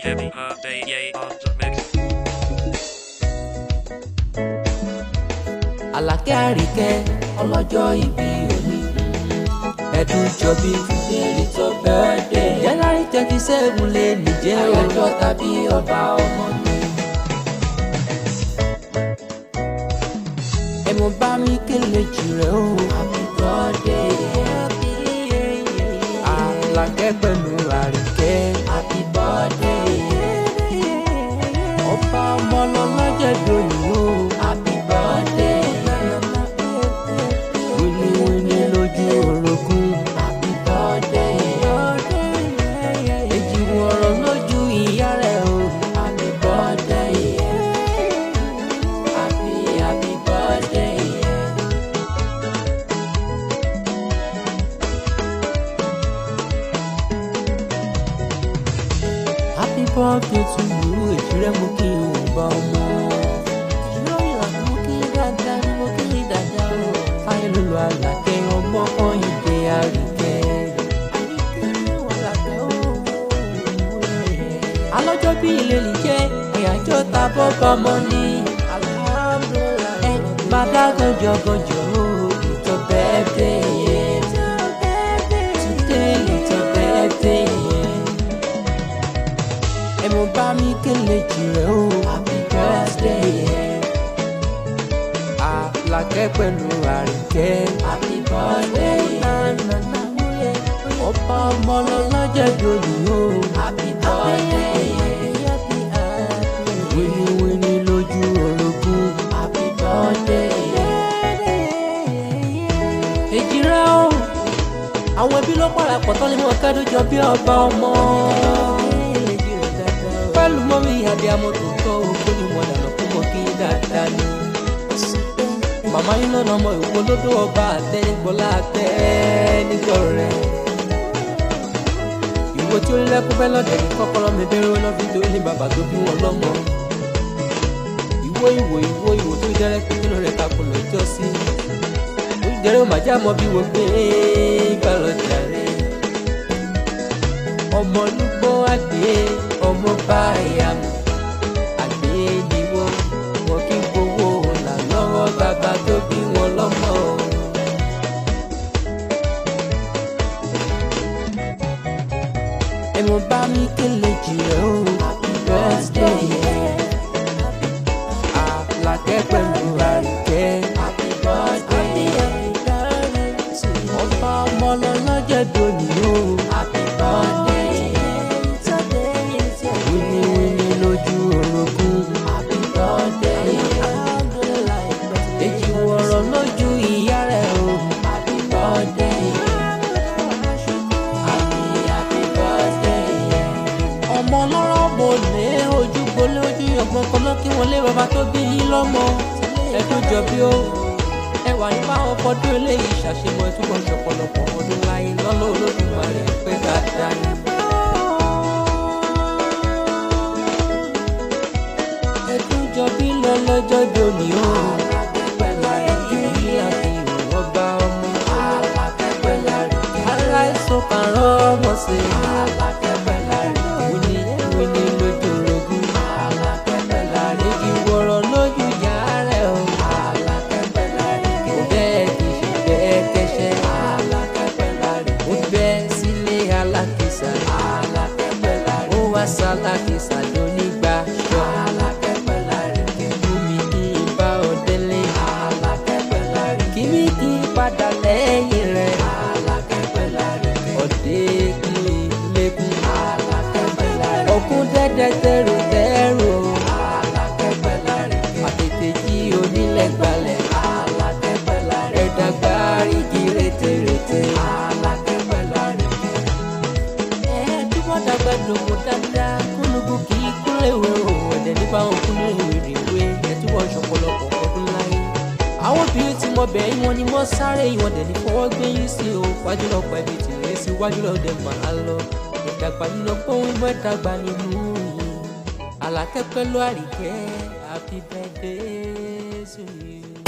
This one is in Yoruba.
yemiadeiye on the mix. Àlàkẹ́ Àríkẹ́ ọlọ́jọ́ ìbí òní ẹ̀dùn jọbí today little birthday. January 27 lè níjẹ́ ọjọ́ tàbí ọba ọmọ mi. Ẹ̀mọ̀ bá mi kéle jìrẹ̀ o. Happy birthday. Àlàkẹ́ pẹ̀lú Àríkẹ́. Happy birthday. Ọba ọmọ lọ́lọ́jọ́ ìbí òní o. Happy birthday. Wíníwíní lójú orogún. Happy birthday. Èjì wọ̀rọ̀ lójú ìyá rẹ̀ o. Happy birthday. Happy birthday. Happy birthday to you. Ejire mo kí o bá ọmọ. Ejire ìlànà mo kí dáadáa, mo kí dáadáa o. Fáyé lólo Àlàkẹ́ ọmọ Kọ́yìndé Àríkẹ́. Alọ́jọ́ bí ilé lè jẹ́ ìyàjọ́ ta bọ́kọ́ mọ́ ní. Ẹ bàdá gànjọ́gànjọ́ o. Little birthday, yeah. Today little birthday, yeah. Ẹ̀mọ̀ bá mi kéle jìrẹ̀ o. Happy birthday, yeah. Àlàkẹ́ pẹ̀lú Àríkẹ́. Happy birthday. Ọba ọmọ lọ́lọ́jọ́ ìbí òní o. Happy birthday. Wíníwíní lójú orogún. Happy birthday. Ejire o, àwọn ẹbí ló parapọ̀ tán ni wọ́n kẹ́dùn jọ bí ọba ọmọ. Pẹ̀lú mọ́mí adé amọ̀tò kọ́ òkú ni wọ́n dànù fún mọ́ kí dáadáa ni. Màmá yín lọ́nà ọmọ ìwò lódò ọba àtẹnigbọ́lá àtẹ nígbọ̀ rẹ̀. Ìwò tí ó lẹ́kún fẹ́ lọ́dẹ̀ ní kọ́kọ́rọ́ mi bẹ́rẹ̀ ó lọ́fi tó ní bàbá tó bí wọn lọ́mọ. Ìwò tó jẹ́rẹ́ pé nínú rẹ̀ kakò lọ́jọ́ sí. Ó jẹ́rẹ́ ó màjá mọ́ bí wo gbé ìbálòjà rẹ̀. Ọmọ olúgbọ́ àgbé ọmọ bá ìyá mi. Àgbé ni wọ́n kí n gbowó là lọ́wọ́ bàbá tó bí wọn lọ́mọ. Ẹ̀mọ̀ bá mi kéle jìrẹ̀ o. Happy birthday, yeah. Àlàkẹ́ pẹ̀lú Àríkẹ́. Happy birthday. Ọba ọmọ lọ́lọ́jọ́ ìbí òní o. Happy birthday. Wíníwíní lójú orogún. Happy birthday. Èjì wọ̀rọ̀ lójú ìyá rẹ̀ o. Happy birthday. Happy birthday. Ọmọ ọlọ́rọ̀ mo lé ojú gbolé ojú ọgbọ́n kan lọ́kí wọn lé bàbá tó bí yín lọ́mọ. Ẹ̀dùn jọ bí ó ẹwà nípa ọkọ̀dún eléyìí ṣàṣemọ̀ ẹ̀túbọ̀ ṣọ̀pọ̀lọpọ̀ ọdún láyé lọ́lọ́ Olódùmarè pé dáadáa ni. Ẹ̀dùn jọ bí lọ́lọ́jọ́ bí òní o. Ọba ọmọ aláìsàn kan rọ́ọ̀mọ sí. Wíní lójú orogún. Èjì wọ̀rọ̀ lójú ìyá rẹ̀ o. Ó bẹ́ẹ̀ kì í ṣe bẹ́ẹ̀ kẹ́ṣẹ́. Ó bẹ́ẹ̀ sílé alákìsà. Ó wá sálákìsà lónígbà ṣọ́. Fún mi kí n bá ọ délé. Kí mi kí n padà lẹ́yìn rẹ̀. Ọ̀dẹ kí n lékún. Òkun dẹ́dẹ́ tẹ̀rù tẹ̀rù. Àtètè jí onílẹ̀ gbalẹ̀. Ẹ̀dàgbà rígi rétérété. Túbọ̀ dàgbà dògbò dáadáa. Kúlùkù kì í kúléwé o. Ẹ̀dẹ̀ nípa òun kúlé ìwé. Ẹ̀túbọ̀ ṣọ̀pọ̀lọpọ̀ ọdún láyé. Àwọn obìnrin tí mo bẹ̀ yín wọn ni wọ́n sáré ìwọ̀n dẹ̀ ní fọwọ́ gbé yín sí o. Wájú lọ pa ibi tìrẹ sí wájú lọ dẹ̀ máa lọ. Ìdàgbà yín lọ pọ́n ìmọ̀ ìdàgbà nínú yín. Àlàkẹ́ pẹ̀lú Àríkẹ́. Happy birthday to you.